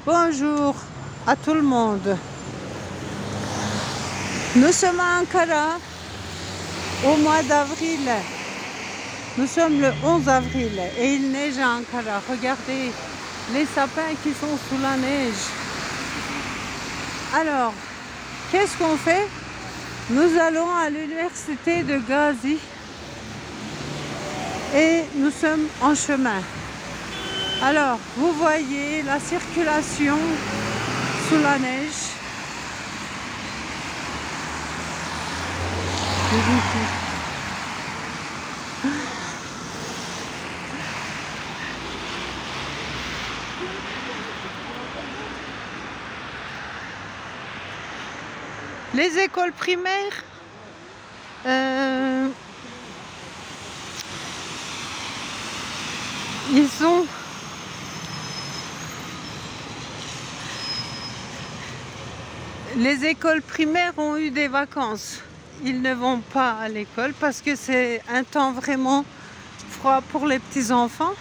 Bonjour à tout le monde. Nous sommes à Ankara au mois d'avril. Nous sommes le 11 avril et il neige à Ankara. Regardez les sapins qui sont sous la neige. Alors, qu'est-ce qu'on fait? Nous allons à l'université de Gazi et nous sommes en chemin. Alors, vous voyez la circulation sous la neige. Les écoles primaires, les écoles primaires ont eu des vacances. Ils ne vont pas à l'école parce que c'est un temps vraiment froid pour les petits-enfants.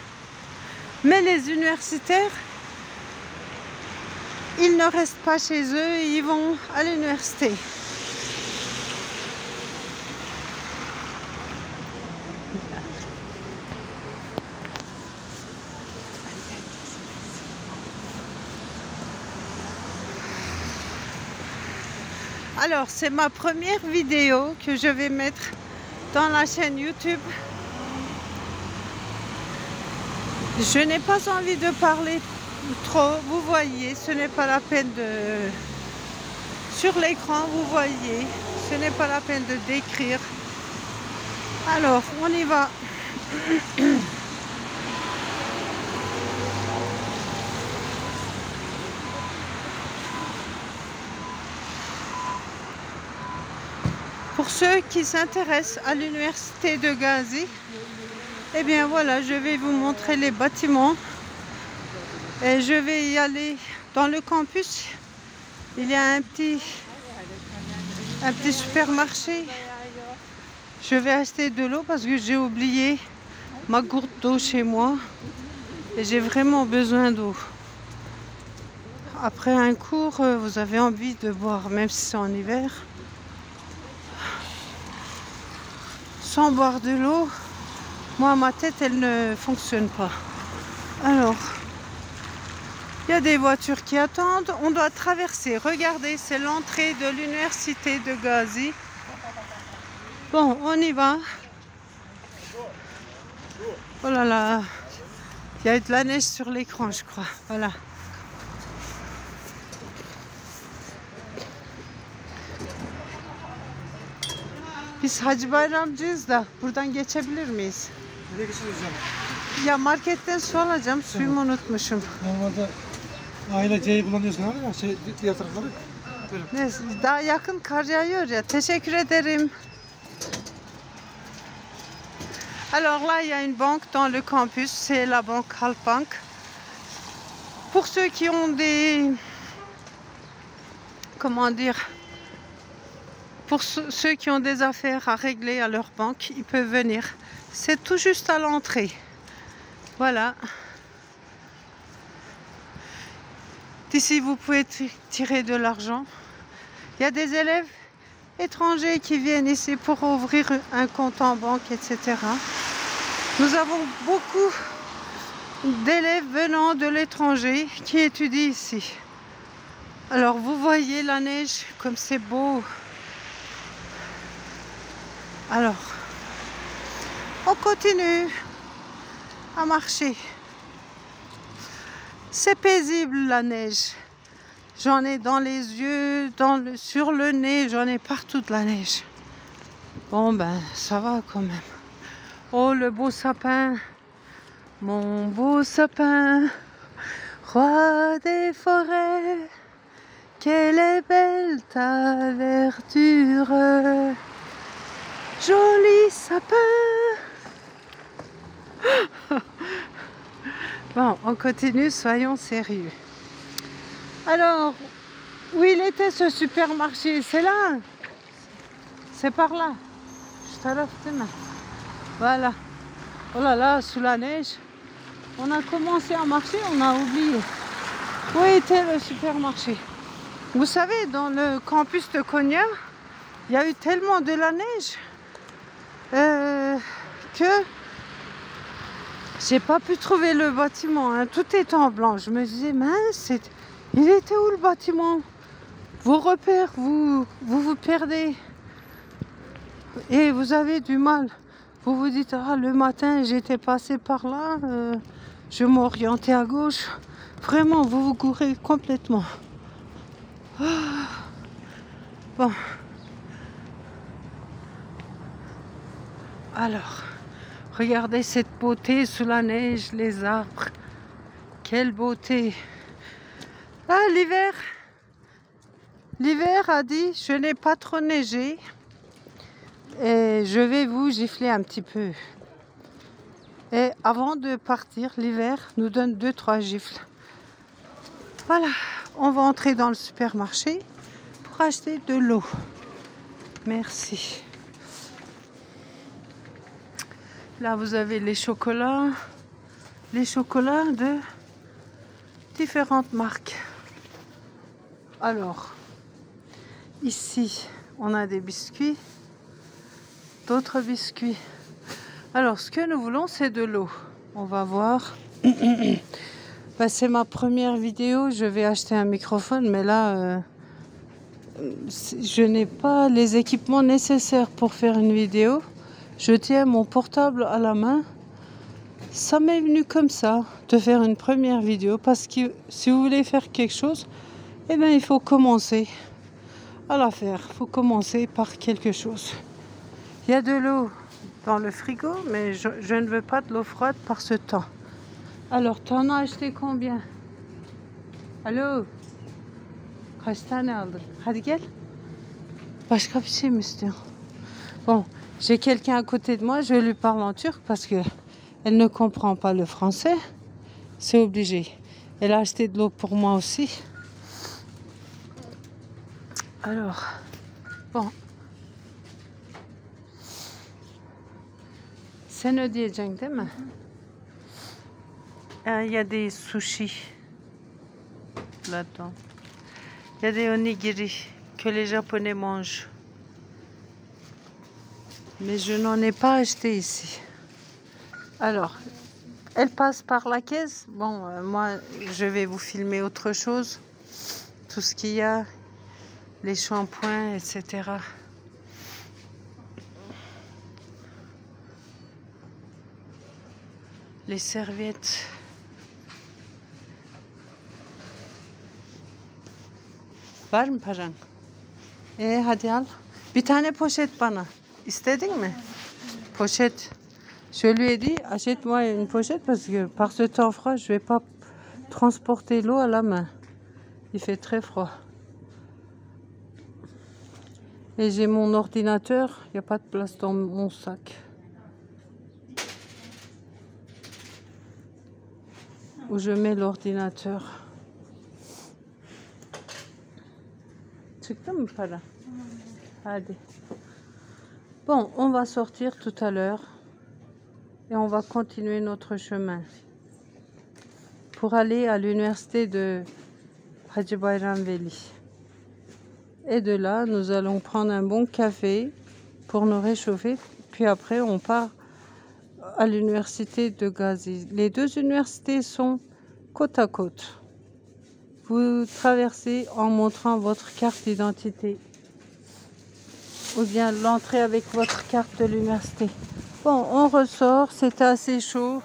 Mais les universitaires, ils ne restent pas chez eux, ils vont à l'université. Alors, c'est ma première vidéo que je vais mettre dans la chaîne YouTube. Je n'ai pas envie de parler trop, vous voyez, ce n'est pas la peine de... Sur l'écran, vous voyez, ce n'est pas la peine de décrire. Alors, on y va. Pour ceux qui s'intéressent à l'université de Gazi, eh bien voilà, je vais vous montrer les bâtiments. Et je vais y aller dans le campus. Il y a un petit supermarché. Je vais acheter de l'eau parce que j'ai oublié ma gourde d'eau chez moi. Et j'ai vraiment besoin d'eau. Après un cours, vous avez envie de boire, même si c'est en hiver. Sans boire de l'eau, moi, ma tête, elle ne fonctionne pas. Alors, il y a des voitures qui attendent. On doit traverser. Regardez, c'est l'entrée de l'université de Gazi. Bon, on y va. Oh là là, il y a de la neige sur l'écran, je crois. Voilà. Biz Hacı Bayramcıyız da buradan geçebilir miyiz? Nereye geçeceğim? Ya marketten su alacağım, suyumu unutmuşum. Normalde aile C'yi kullanıyorsun abi ya, diğer tarafları. Buyurun. Neyse, daha yakın kar yağıyor ya. Teşekkür ederim. Alors là, il y a une banque dans le campus, c'est la banque Halkbank. Pour ceux qui ont des... Comment dire? Pour ceux qui ont des affaires à régler à leur banque, ils peuvent venir. C'est tout juste à l'entrée. Voilà. D'ici, vous pouvez tirer de l'argent. Il y a des élèves étrangers qui viennent ici pour ouvrir un compte en banque, etc. Nous avons beaucoup d'élèves venant de l'étranger qui étudient ici. Alors, vous voyez la neige, comme c'est beau. Alors, on continue à marcher. C'est paisible la neige. J'en ai dans les yeux, sur le nez, j'en ai partout de la neige. Bon ben, ça va quand même. Oh le beau sapin, mon beau sapin, roi des forêts, quelle est belle ta verdure. Joli sapin. Bon, on continue, soyons sérieux. Alors, où il était ce supermarché? C'est là. C'est par là. Voilà. Oh là là, sous la neige. On a commencé à marcher, on a oublié. Où était le supermarché? Vous savez, dans le campus de Konya, il y a eu tellement de la neige que j'ai pas pu trouver le bâtiment. Hein. Tout est en blanc. Je me disais, mince, il était où le bâtiment? Vos repères, vous perdez. Et vous avez du mal. Vous vous dites, ah, le matin, j'étais passé par là, je m'orientais à gauche. Vraiment, vous vous courez complètement. Ah. Bon. Alors, regardez cette beauté sous la neige, les arbres. Quelle beauté. Ah, l'hiver. L'hiver a dit, je n'ai pas trop neigé. Et je vais vous gifler un petit peu. Et avant de partir, l'hiver nous donne 2-3 gifles. Voilà, on va entrer dans le supermarché pour acheter de l'eau. Merci. Là, vous avez les chocolats de différentes marques. Alors, ici, on a des biscuits, d'autres biscuits. Alors, ce que nous voulons, c'est de l'eau. On va voir. Ben, c'est ma première vidéo. Je vais acheter un microphone, mais là, je n'ai pas les équipements nécessaires pour faire une vidéo. Je tiens mon portable à la main. Ça m'est venu comme ça, de faire une première vidéo, parce que si vous voulez faire quelque chose, eh bien, il faut commencer à la faire. Il faut commencer par quelque chose. Il y a de l'eau dans le frigo, mais je ne veux pas de l'eau froide par ce temps. Alors, tu en as acheté combien? Allô? Kaç tane aldın? Hadi gel. Başka bir şey mi istiyorsun? Bon, j'ai quelqu'un à côté de moi, je lui parle en turc parce que elle ne comprend pas le français. C'est obligé. Elle a acheté de l'eau pour moi aussi. Alors, bon. Sen ödeyeceksin değil mi? Il y a des sushis là-dedans. Il y a des onigiri que les Japonais mangent. Mais je n'en ai pas acheté ici. Alors, elle passe par la caisse. Bon, moi, je vais vous filmer autre chose. Tout ce qu'il y a, les shampoings, etc. Les serviettes. Var mı paran? Hadi al. Bir tane poşet bana. İstedin mi? Pochette. Je lui ai dit, achète-moi une pochette parce que par ce temps froid, je ne vais pas transporter l'eau à la main. Il fait très froid. Et j'ai mon ordinateur, il n'y a pas de place dans mon sac. Où je mets l'ordinateur. Çıktı mı para? Hadi. Bon, on va sortir tout à l'heure et on va continuer notre chemin pour aller à l'université de Hacı Bayram Veli. Et de là, nous allons prendre un bon café pour nous réchauffer. Puis après, on part à l'université de Gazi. Les deux universités sont côte à côte. Vous traversez en montrant votre carte d'identité. Ou bien l'entrée avec votre carte de l'université. Bon, on ressort, c'était assez chaud,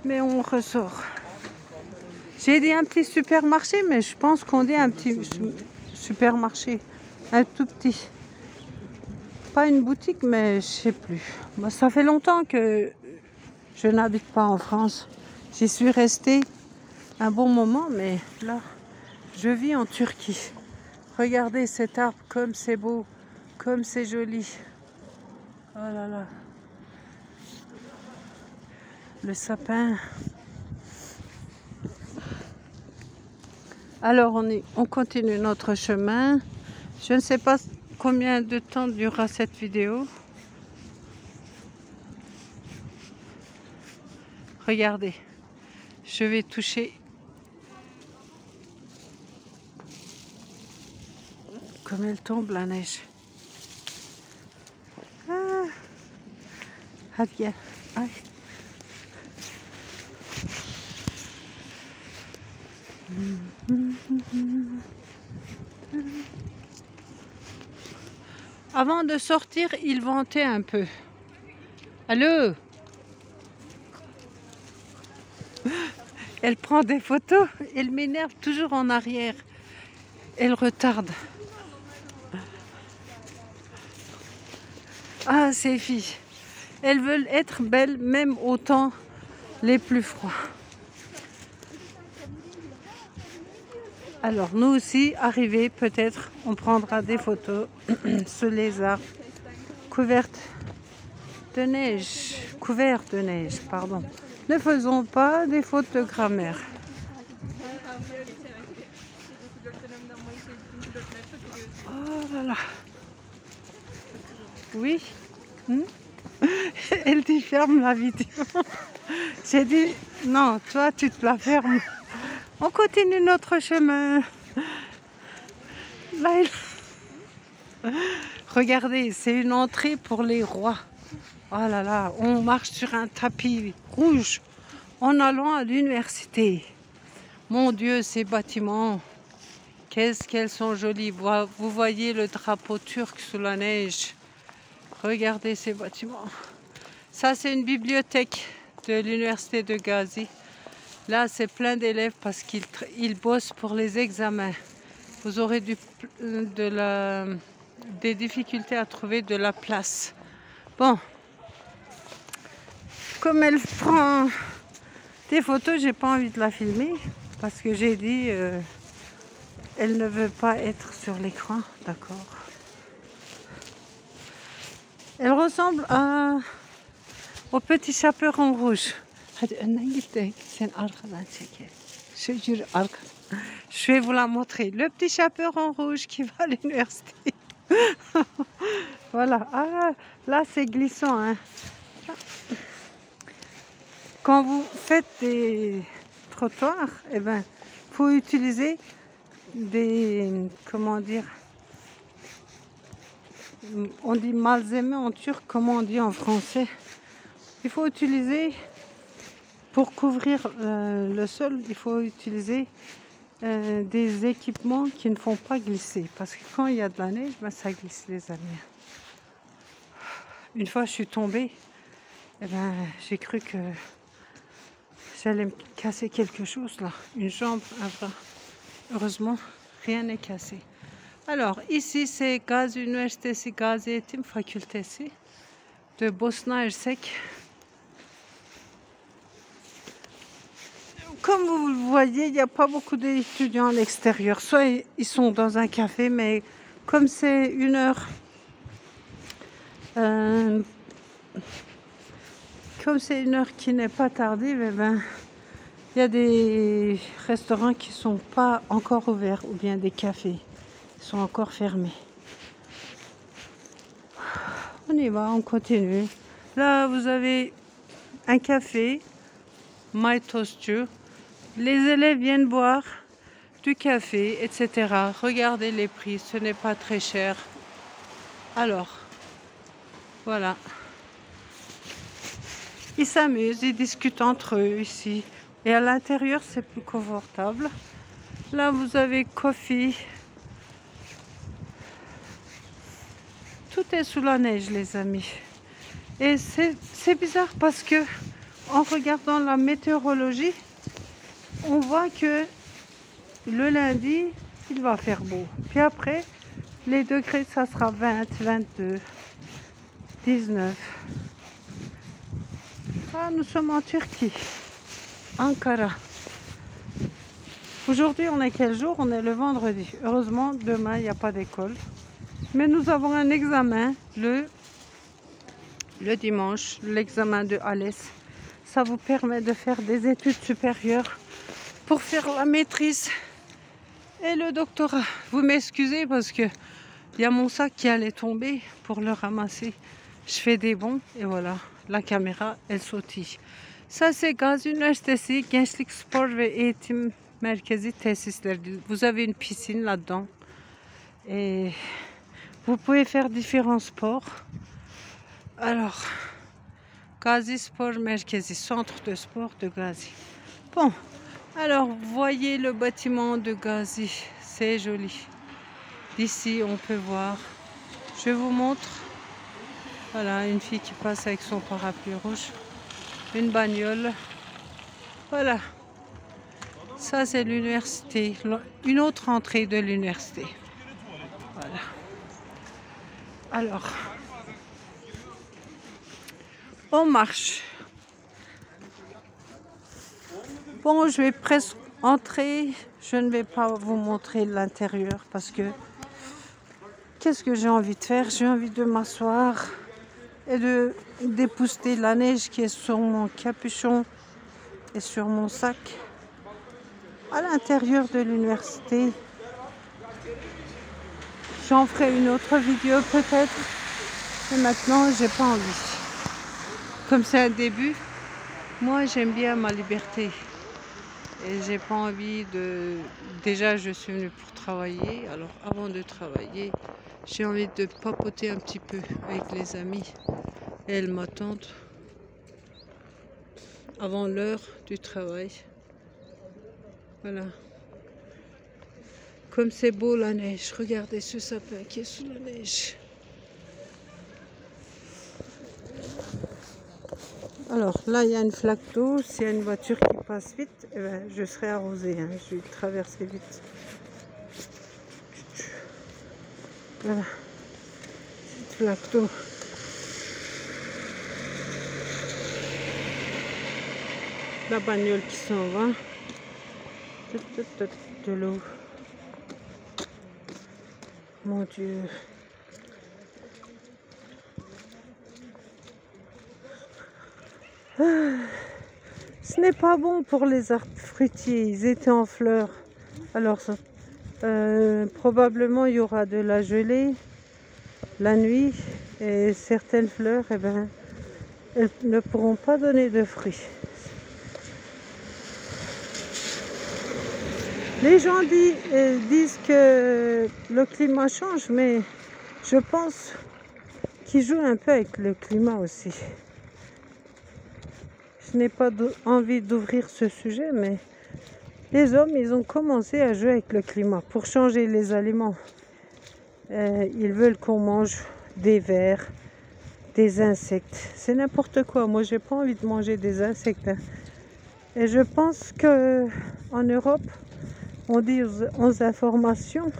mais on ressort. J'ai dit un petit supermarché, mais je pense qu'on dit un petit supermarché, un tout petit. Pas une boutique, mais je sais plus. Moi, ça fait longtemps que je n'habite pas en France. J'y suis restée un bon moment, mais là, je vis en Turquie. Regardez cet arbre, comme c'est beau. Comme c'est joli. Oh là là. Le sapin. Alors on continue notre chemin. Je ne sais pas combien de temps durera cette vidéo. Regardez. Je vais toucher comme elle tombe la neige. Ah, viens. Aïe. Avant de sortir, il ventait un peu. Allô? Elle prend des photos, elle m'énerve toujours en arrière. Elle retarde. Ah, ces filles, elles veulent être belles même au temps les plus froids. Alors nous aussi, arrivés, peut-être, on prendra des photos sous les arbres couverts de neige, pardon. Ne faisons pas des fautes de grammaire. Oh là là. Oui. Elle dit ferme la vidéo. J'ai dit non, toi tu te la fermes. On continue notre chemin. Là, regardez, c'est une entrée pour les rois. Oh là là, on marche sur un tapis rouge en allant à l'université. Mon Dieu, ces bâtiments, qu'est-ce qu'elles sont jolies. Vous voyez le drapeau turc sous la neige. Regardez ces bâtiments. Ça, c'est une bibliothèque de l'université de Gazi. Là, c'est plein d'élèves parce qu'ils bossent pour les examens. Vous aurez des difficultés à trouver de la place. Bon, comme elle prend des photos, j'ai pas envie de la filmer parce que j'ai dit elle ne veut pas être sur l'écran, d'accord. Elle ressemble au petit chaperon rouge. Je vais vous la montrer. Le petit chaperon rouge qui va à l'université. Voilà. Ah, là, c'est glissant. Hein. Quand vous faites des trottoirs, eh ben, faut utiliser des... Comment dire? On dit malzeme en turc, comment on dit en français? Il faut utiliser... Pour couvrir le sol, il faut utiliser des équipements qui ne font pas glisser. Parce que quand il y a de la neige, ben, ça glisse, les amis. Une fois, je suis tombée. Eh ben, j'ai cru que j'allais me casser quelque chose là. Une jambe, un bras. Heureusement, rien n'est cassé. Alors, ici, c'est Gazi Üniversitesi, Gazi Eğitim Fakültesi de Bosna Hersek. Comme vous le voyez, il n'y a pas beaucoup d'étudiants à l'extérieur. Soit ils sont dans un café, mais comme c'est une heure, qui n'est pas tardive, eh ben, il y a des restaurants qui ne sont pas encore ouverts, ou bien des cafés qui sont encore fermés. On y va, on continue. Là, vous avez un café, My Toastçu. Les élèves viennent boire du café, etc. Regardez les prix, ce n'est pas très cher. Alors, voilà. Ils s'amusent, ils discutent entre eux ici. Et à l'intérieur, c'est plus confortable. Là, vous avez coffee. Tout est sous la neige, les amis. Et c'est bizarre parce que, en regardant la météorologie, on voit que le lundi, il va faire beau. Puis après, les degrés, ça sera 20, 22, 19. Ah, nous sommes en Turquie, Ankara. Aujourd'hui, on est quel jour? On est le vendredi. Heureusement, demain, il n'y a pas d'école. Mais nous avons un examen le dimanche, l'examen de ALES. Ça vous permet de faire des études supérieures pour faire la maîtrise et le doctorat. Vous m'excusez parce que il y a mon sac qui allait tomber pour le ramasser. Je fais des bonds et voilà, la caméra, elle sautille. Ça c'est Gazi Üniversitesi Gençlik Spor ve Eğitim Merkezi tesisleri. Vous avez une piscine là-dedans. Et vous pouvez faire différents sports. Alors, Gazi Spor Merkezi, centre de sport de Gazi. Bon, alors voyez le bâtiment de Gazi, c'est joli. D'ici on peut voir. Je vous montre. Voilà, une fille qui passe avec son parapluie rouge. Une bagnole. Voilà. Ça c'est l'université. Une autre entrée de l'université. Voilà. Alors, on marche. Bon, je vais presque entrer. Je ne vais pas vous montrer l'intérieur parce que qu'est-ce que j'ai envie de faire? J'ai envie de m'asseoir et de dépousseter la neige qui est sur mon capuchon et sur mon sac. À l'intérieur de l'université. J'en ferai une autre vidéo peut-être. Mais maintenant, j'ai pas envie. Comme c'est un début, moi j'aime bien ma liberté. Et j'ai pas envie de... Déjà, je suis venue pour travailler. Alors, avant de travailler, j'ai envie de papoter un petit peu avec les amis. Et elles m'attendent avant l'heure du travail. Voilà. Comme c'est beau la neige. Regardez ce sapin qui est sous la neige. Alors là, il y a une flaque d'eau. S'il y a une voiture qui passe vite, eh ben, je serai arrosée. Hein. Je vais traverser vite. Voilà. Cette flaque d'eau. La bagnole qui s'en va. De l'eau. Mon Dieu. Ce n'est pas bon pour les arbres fruitiers, ils étaient en fleurs. Alors probablement il y aura de la gelée la nuit et certaines fleurs, eh ben, elles ne pourront pas donner de fruits. Les gens disent que le climat change, mais je pense qu'ils jouent un peu avec le climat aussi. Je n'ai pas envie d'ouvrir ce sujet, mais les hommes, ils ont commencé à jouer avec le climat pour changer les aliments. Ils veulent qu'on mange des vers, des insectes. C'est n'importe quoi. Moi, j'ai pas envie de manger des insectes. Hein. Et je pense que en Europe, on dit aux informations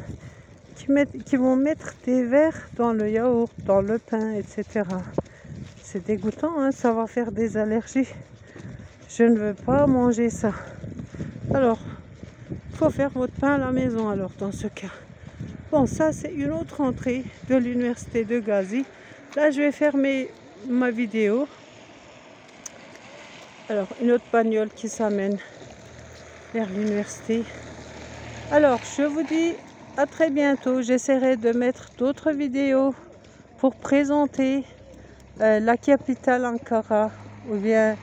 qui vont mettre des vers dans le yaourt, dans le pain, etc. C'est dégoûtant, hein, ça va faire des allergies. Je ne veux pas manger ça. Alors, il faut faire votre pain à la maison alors dans ce cas. Bon, ça c'est une autre entrée de l'université de Gazi. Là, je vais fermer ma vidéo. Alors, une autre bagnole qui s'amène vers l'université. Alors, je vous dis à très bientôt. J'essaierai de mettre d'autres vidéos pour présenter la capitale Ankara ou bien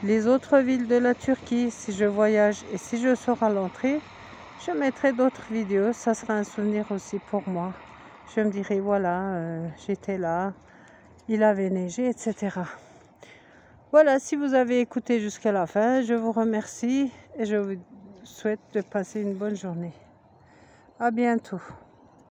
les autres villes de la Turquie si je voyage et si je sors à l'entrée. Je mettrai d'autres vidéos. Ça sera un souvenir aussi pour moi. Je me dirai voilà, j'étais là, il avait neigé, etc. Voilà, si vous avez écouté jusqu'à la fin, je vous remercie et je vous souhaite de passer une bonne journée. À bientôt.